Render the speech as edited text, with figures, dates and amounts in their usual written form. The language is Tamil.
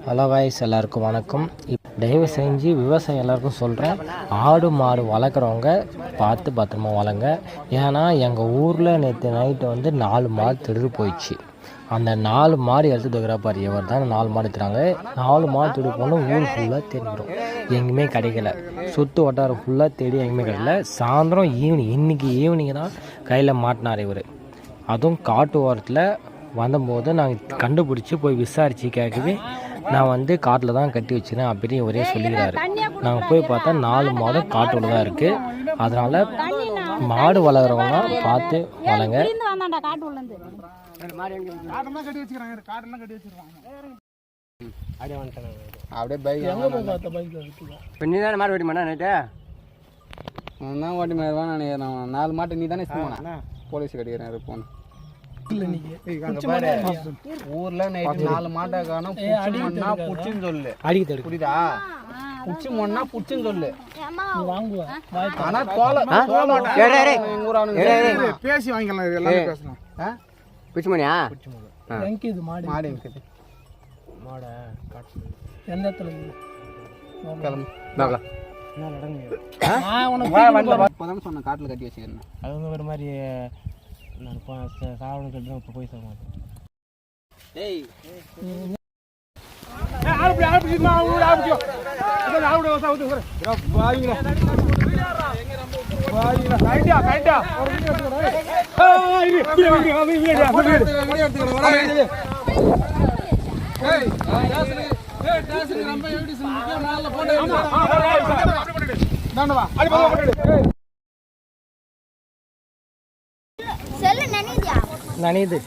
ஹலோ காய்ஸ், எல்லாருக்கும் வணக்கம். தயவு செஞ்சு விவசாயம் எல்லாருக்கும் சொல்கிறேன், ஆடு மாடு வளர்க்குறவங்க பார்த்து பத்திரமா வளங்க. ஏன்னா எங்கள் ஊரில் நேற்று நைட்டு வந்து 4 மாடு திருடு போயிடுச்சு. அந்த 4 மாடு எடுத்து வைக்கிறா பாரு, இவர் தான் 4 மாடு எடுத்துறாங்க. 4 மாடு திருடு போனால் ஊர் ஃபுல்லாக தேடிக்கிறோம், எங்கேயுமே கிடைக்கல. சுற்று வட்டாரம் ஃபுல்லாக தேடி எங்கேயுமே கிடைக்கல. சாயந்தரம் இன்னைக்கு ஈவினிங் தான் கையில் மாட்டினார் இவர். அதுவும் காட்டு ஓரத்தில் வந்தபோது நாங்கள் கண்டுபிடிச்சி போய் விசாரித்து கேட்கவே, நான் வந்து காட்டில் தான் கட்டி வச்சுருந்தேன் அப்படின்னு இவரே சொல்லிக்கிறாரு. நாங்கள் போய் பார்த்தா 4 மாடும் காட்டுள்ள தான் இருக்குது. அதனால் மாடு வளர்கிறவங்க பார்த்து வளங்க. அப்படியே பைக் நீ தானே மாடு ஓட்டி மாட்டா நைட்டு தான் ஓட்டி மாடுவான். நான் 4 மாட்டு நீ தானே போனா போலீஸ் கட்டிக்கிறேன் போன ஊர்ல நைட்டு 4 மாட்டை காணும். புடிச்சுன்னு சொல்லு, புரியுதா? புடிச்சு மொன்னா புடிச்சுன்னு சொல்லு. ஆனா பேசி வாங்கிக்கலாம், எல்லாமே பேசலாம். பிடிச்சு மணியா மாடு இருக்குது. மாடை எந்த இடத்துல சொன்ன காட்டுல கட்டி வச்சுக்கிறேன். அது வந்து ஒரு மாதிரி நான் சாவணம் கட்டி இப்போ போய் சொல்ல மாட்டேன். நனையுது.